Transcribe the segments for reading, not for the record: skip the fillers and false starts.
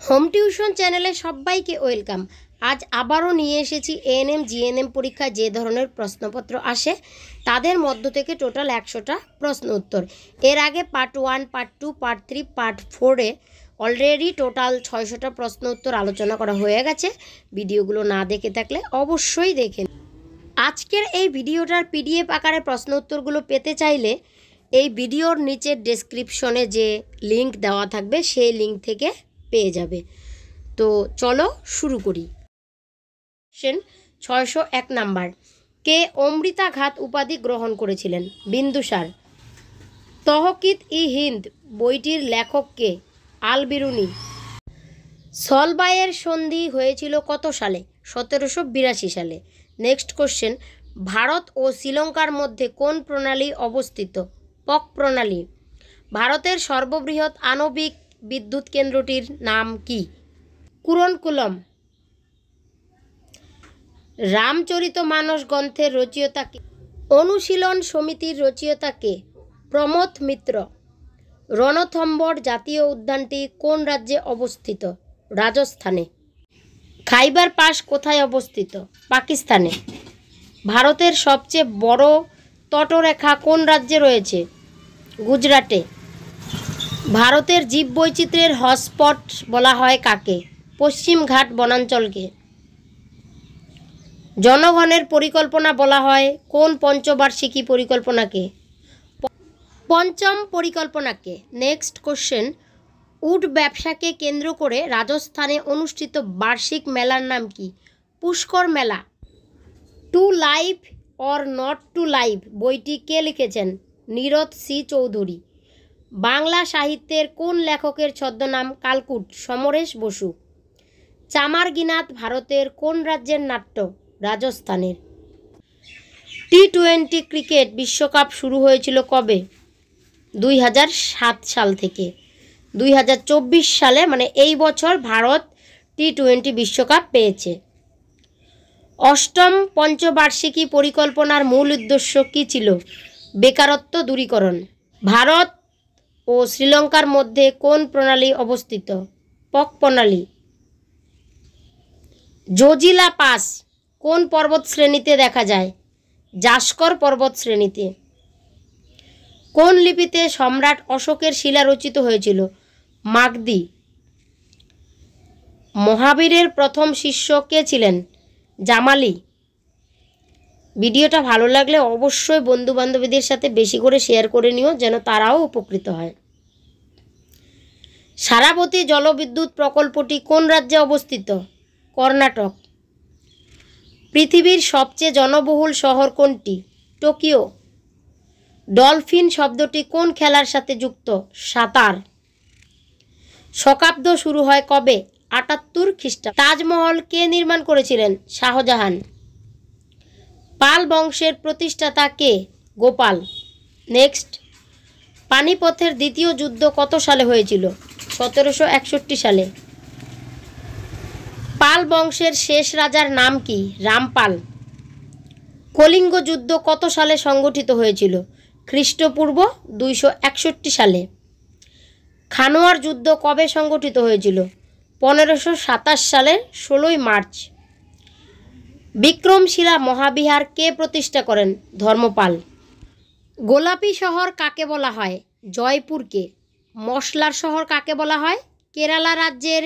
Home tuition চ্যানেলে সবাইকে welcome. আজ আবারও নিয়ে এসেছি এএনএম জিএনএম পরীক্ষায় যে ধরনের প্রশ্নপত্র আসে তাদের মধ্য থেকে টোটাল 100টা প্রশ্ন উত্তর। এর আগে পার্ট 1, পার্ট 2, পার্ট 3, পার্ট 4-এ অলরেডি টোটাল 600টা প্রশ্ন উত্তর আলোচনা করা হয়ে গেছে। ভিডিওগুলো না দেখে থাকলে অবশ্যই দেখেন। আজকের এই ভিডিওটার পিডিএফ আকারে প্রশ্ন উত্তরগুলো পেতে চাইলে এই ভিডিওর নিচের ডেসক্রিপশনে যে লিংক দেওয়া থাকবে সেই লিংক থেকে পেয়ে যাবে। তো চলো শুরু করি। কোশ্চেন 601 নাম্বার, কে অমৃতাঘাত উপাধি গ্রহণ করেছিলেন? বিন্দুসার। তহকিত-ই-হিন্দ বইটির লেখক কে? আল বিরুনি। সলবাইয়ের সন্ধি হয়েছিল কত সালে? 1782 সালে। নেক্সট কোশ্চেন, ভারত ও শ্রীলঙ্কার মধ্যে কোন প্রণালী অবস্থিত? পক প্রণালী। ভারতের সর্ববৃহৎ আণবিক বিদ্যুৎ কেন্দ্রটির নাম কি? কুরনকুলম। রামচরিতমানস গ্রন্থের রচয়িতা কে? অনুশীলন সমিতির রচয়িতা কে? প্রমথ মিত্র। রণথম্বর জাতীয় উদ্যানটি কোন রাজ্যে অবস্থিত? রাজস্থানে। খাইবার পাস কোথায় অবস্থিত? পাকিস্তানে। ভারতের সবচেয়ে বড় তটরেখা কোন রাজ্যে রয়েছে? গুজরাটে। ভারতের জীববৈচিত্র্যের হটস্পট বলা হয় কাকে? পশ্চিম ঘাট বনাঞ্চলকে। জনগণের পরিকল্পনা বলা হয় কোন পঞ্চবার্ষিকী পরিকল্পনাকে? পঞ্চম পরিকল্পনাকে। নেক্সট কোশ্চেন, উট ব্যবসাকে কেন্দ্র করে রাজস্থানে অনুষ্ঠিত বার্ষিক মেলার নাম কি? পুষ্কর মেলা। Two live or not to live বইটি কে লিখেছেন? নীরদ সি চৌধুরী। বাংলা সাহিত্যের কোন লেখকের ছদ্মনাম কালকুট? সমরেশ বসু। চামারগিনাত ভারতের কোন রাজ্যের নাট্য? রাজস্থানের। টি-20 ক্রিকেট বিশ্বকাপ শুরু হয়েছিল কবে? 2007 সাল থেকে। 2024 সালে মানে এই বছর ভারত টি-20 বিশ্বকাপ পেয়েছে। অষ্টম পঞ্চবার্ষিকী পরিকল্পনার মূল উদ্দেশ্য কী ছিল? বেকারত্ব দূরীকরণ। ভারত ও শ্রীলঙ্কার মধ্যে কোন প্রণালী অবস্থিত? পক প্রণালী। জোজিলা পাস কোন পর্বত শ্রেণীতে দেখা যায়? জাস্কর পর্বত শ্রেণীতে। কোন লিপিতে সম্রাট অশোকের শিলা রচিত হয়েছিল? মাগধী। মহাবীরের প্রথম শিষ্য কে ছিলেন? জামালি। ভিডিওটা ভালো লাগলে অবশ্যই বন্ধু বান্ধবীদের সাথে বেশি করে শেয়ার করে নিও যেন তারাও উপকৃত হয়। সারাবতী জলবিদ্যুৎ প্রকল্পটি কোন রাজ্যে অবস্থিত? কর্ণাটক। পৃথিবীর সবচেয়ে জনবহুল শহর কোনটি? টোকিও। ডলফিন শব্দটি কোন খেলার সাথে যুক্ত? সাঁতার। শকাব্দ শুরু হয় কবে? 78 খ্রিস্টাব্দে। তাজমহল কে নির্মাণ করেছিলেন? শাহজাহান। পাল বংশের প্রতিষ্ঠাতা কে? গোপাল। নেক্সট, পানিপথের দ্বিতীয় যুদ্ধ কত সালে হয়েছিল? 1761 সালে। পাল বংশের শেষ রাজার নাম কি? রামপাল। কলিঙ্গ যুদ্ধ কত সালে সংগঠিত হয়েছিল? খ্রিস্টপূর্ব 261 সালে। খানোয়ার যুদ্ধ কবে সংগঠিত হয়েছিল? 1527 সালের 16 মার্চ। বিক্রমশিলা মহাবিহার কে প্রতিষ্ঠা করেন? ধর্মপাল। গোলাপি শহর কাকে বলা হয়? জয়পুরকে। মশলার শহর কাকে বলা হয়? কেরালা রাজ্যের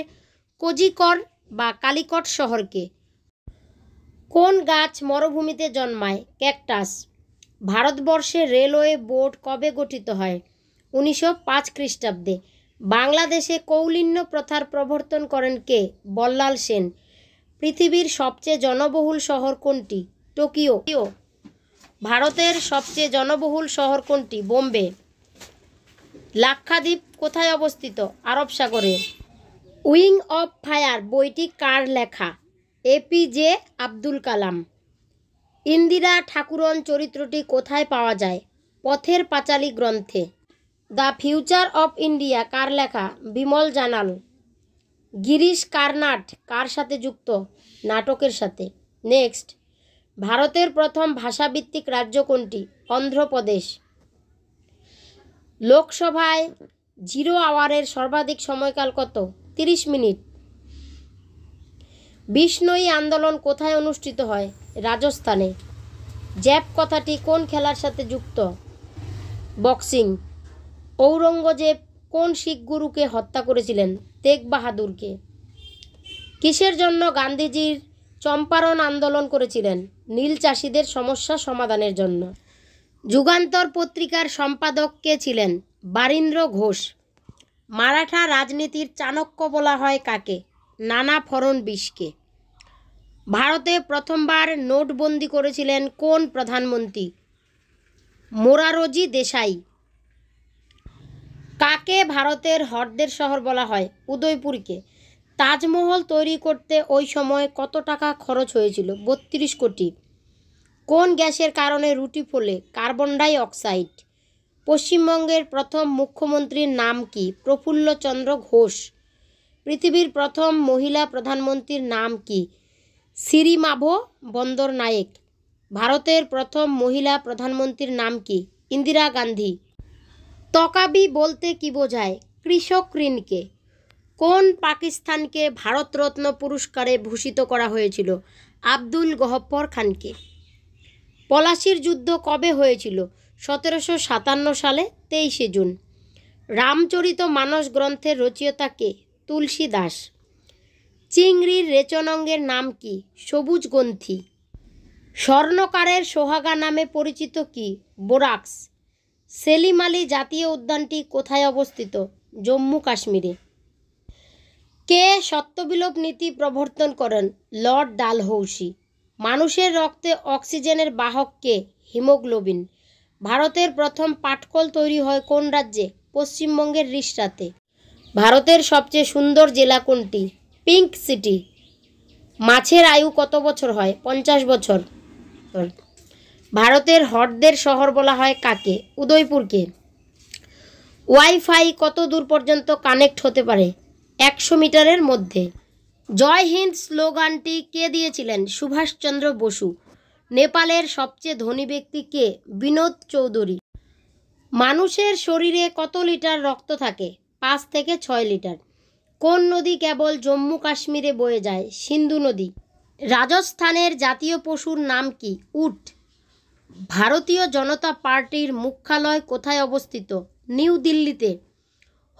কোজিকর বা কালিকট শহরকে। কোন গাছ মরুভূমিতে জন্মায়? ক্যাকটাস। ভারতবর্ষের রেলওয়ে বোর্ড কবে গঠিত হয়? 1905 খ্রিস্টাব্দে। বাংলাদেশে কৌলিন্য প্রথার প্রবর্তন করেন কে? বল্লাল সেন। পৃথিবীর সবচেয়ে জনবহুল শহর কোনটি? টোকিও। ভারতের সবচেয়ে জনবহুল শহর কোনটি? বোম্বে। লাক্ষাদ্বীপ কোথায় অবস্থিত? আরব সাগরে। উইং অফ ফায়ার বইটি কার লেখা? এপিজে আব্দুল কালাম। ইন্দিরা ঠাকুরন চরিত্রটি কোথায় পাওয়া যায়? পথের পাঁচালী গ্রন্থে। দ্য ফিউচার অফ ইন্ডিয়া কার লেখা? বিমল জানাল। গিরিশ কারনাট কার সাথে যুক্ত? নাটকের সাথে। নেক্সট, ভারতের প্রথম ভাষাভিত্তিক রাজ্য কোনটি? অন্ধ্রপ্রদেশ। লোকসভায় 0 আওয়ারের সর্বাধিক সময়কাল কত? 30 মিনিট। বিষ্ণুই আন্দোলন কোথায় অনুষ্ঠিত হয়? রাজস্থানে। জ্যাপ কথাটি কোন খেলার সাথে যুক্ত? বক্সিং। ঔরঙ্গজেব কোন শিখ গুরুকে হত্যা করেছিলেন? তেগ বাহাদুরকে। কিসের জন্য গান্ধীজির চম্পারণ আন্দোলন করেছিলেন? নীল চাষিদের সমস্যা সমাধানের জন্য। যুগান্তর পত্রিকার সম্পাদক কে ছিলেন? বারীন্দ্র ঘোষ। মারাঠা রাজনীতির চাণক্য বলা হয় কাকে? নানা ফড়নবিশকে। ভারতে প্রথমবার নোটবন্দি করেছিলেন কোন প্রধানমন্ত্রী? মোরারজি দেশাই। কাকে ভারতের হ্রদের শহর বলা হয়? উদয়পুরকে। তাজমহল তৈরি করতে ওই সময় কত টাকা খরচ হয়েছিল? 32 কোটি। কোন গ্যাসের কারণে রুটি ফোলে? Carbon die oxide. পশ্চিমবঙ্গের প্রথম মুখ্যমন্ত্রীর নাম কি? প্রফুল্লচন্দ্র ঘোষ। পৃথিবীর প্রথম মহিলা প্রধানমন্ত্রীর নাম কি? সিরিমাভো বন্দরনায়েক। ভারতের প্রথম মহিলা প্রধানমন্ত্রীর নাম কি? ইন্দিরা গান্ধী। তকাবি বলতে কি বোঝায়? কৃষক ঋণকে। কোন পাকিস্তানকে ভারতরত্ন পুরস্কারে ভূষিত করা হয়েছিল? আব্দুল গফ্ফর খানকে। পলাশির যুদ্ধ কবে হয়েছিল? 1757 সালে 23 জুন। রামচরিত মানস গ্রন্থের রচয়িতা কে? তুলসী দাস। চিংড়ির রেচনাঙ্গের নাম কি? সবুজ গ্রন্থি। স্বর্ণকারের সোহাগা নামে পরিচিত কি? বোরাক্স। সেলিম আলী জাতীয় উদ্যানটি কোথায় অবস্থিত? জম্মু কাশ্মীরে। কে সত্যবিলোপ নীতি প্রবর্তন করেন? লর্ড ডালহৌসি। মানুষের রক্তে অক্সিজেনের বাহক কে? হিমোগ্লোবিন। ভারতের প্রথম পাটকল তৈরি হয় কোন রাজ্যে? পশ্চিমবঙ্গের রিষড়াতে। ভারতের সবচেয়ে সুন্দর জেলা কোনটি? Pink city. মাছের আয়ু কত বছর হয়? 50 বছর। ভারতের হ্রদের শহর বলা হয় কাকে? উদয়পুরকে। ওয়াইফাই কত দূর পর্যন্ত কানেক্ট হতে পারে? 100 মিটারের মধ্যে। জয় হিন্দ স্লোগানটি কে দিয়েছিলেন? সুভাষচন্দ্র বসু। নেপালের সবচেয়ে ধনী ব্যক্তি কে? বিনোদ চৌধুরী। মানুষের শরীরে কত লিটার রক্ত থাকে? 5 থেকে 6 লিটার। কোন নদী কেবল জম্মু কাশ্মীরে বয়ে যায়? সিন্ধু নদী। রাজস্থানের জাতীয় পশুর নাম কি? উট। ভারতীয় জনতা পার্টির মুখ্যালয় কোথায় অবস্থিত? নিউ দিল্লিতে।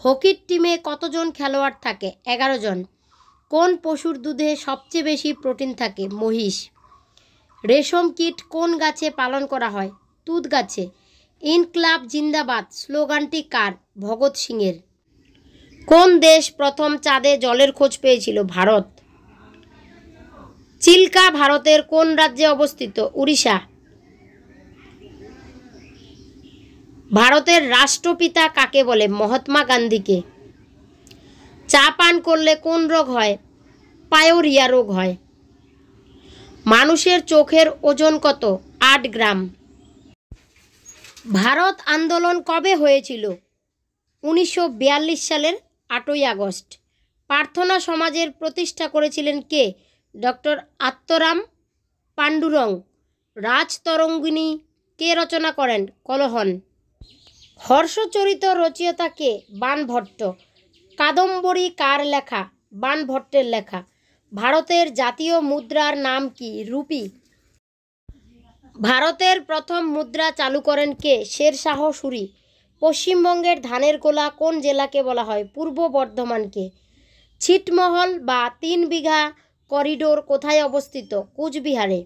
হকির টিমে কতজন খেলোয়াড় থাকে? 11 জন। কোন পশুর দুধে সবচেয়ে বেশি প্রোটিন থাকে? মহিষ। রেশম কীট কোন গাছে পালন করা হয়? তুঁত গাছে। ইনকলাব জিন্দাবাদ স্লোগানটি কার? ভগৎ সিংয়ের। কোন দেশ প্রথম চাঁদে জলের খোঁজ পেয়েছিল? ভারত। চিল্কা ভারতের কোন রাজ্যে অবস্থিত? উড়িষ্যা। ভারতের রাষ্ট্রপিতা কাকে বলে? মহাত্মা গান্ধীকে। চা পান করলে কোন রোগ হয়? পায়োরিয়া রোগ হয়। মানুষের চোখের ওজন কত? 8 গ্রাম। ভারত আন্দোলন কবে হয়েছিল? 1942 সালের 8ই আগস্ট। প্রার্থনা সমাজের প্রতিষ্ঠা করেছিলেন কে? ডক্টর আত্মারাম পাণ্ডুরং। রাজতরঙ্গিনী কে রচনা করেন? কলহন। হর্ষচরিত রচয়িতা কে? বাণভট্ট। কাদম্বরী কার লেখা? বাণভট্টের লেখা। ভারতের জাতীয় মুদ্রার নাম কি? রুপি। ভারতের প্রথম মুদ্রা চালু করেন কে? শেরশাহ সূরি। পশ্চিমবঙ্গের ধানের গোলা কোন জেলাকে বলা হয়? পূর্ব বর্ধমানকে। ছিটমহল বা 3 বিঘা করিডোর কোথায় অবস্থিত? কুচবিহারে।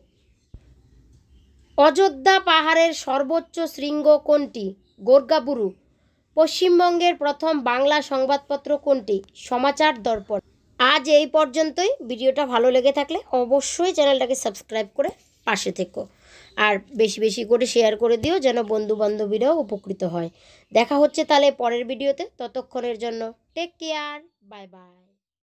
অযোধ্যা পাহাড়ের সর্বোচ্চ শৃঙ্গ কোনটি? গোর্গাবুরু। পশ্চিমবঙ্গের প্রথম বাংলা সংবাদপত্র কোনটি? সমাচার দর্পণ। আজ এই পর্যন্তই। ভিডিওটা ভালো লেগে থাকলে অবশ্যই চ্যানেলটাকে সাবস্ক্রাইব করে পাশে থেকো, আর বেশি বেশি করে শেয়ার করে দিও যেন বন্ধু বান্ধবীরাও উপকৃত হয়। দেখা হচ্ছে তাহলে পরের ভিডিওতে। ততক্ষণের জন্য টেক কেয়ার, বাই বাই।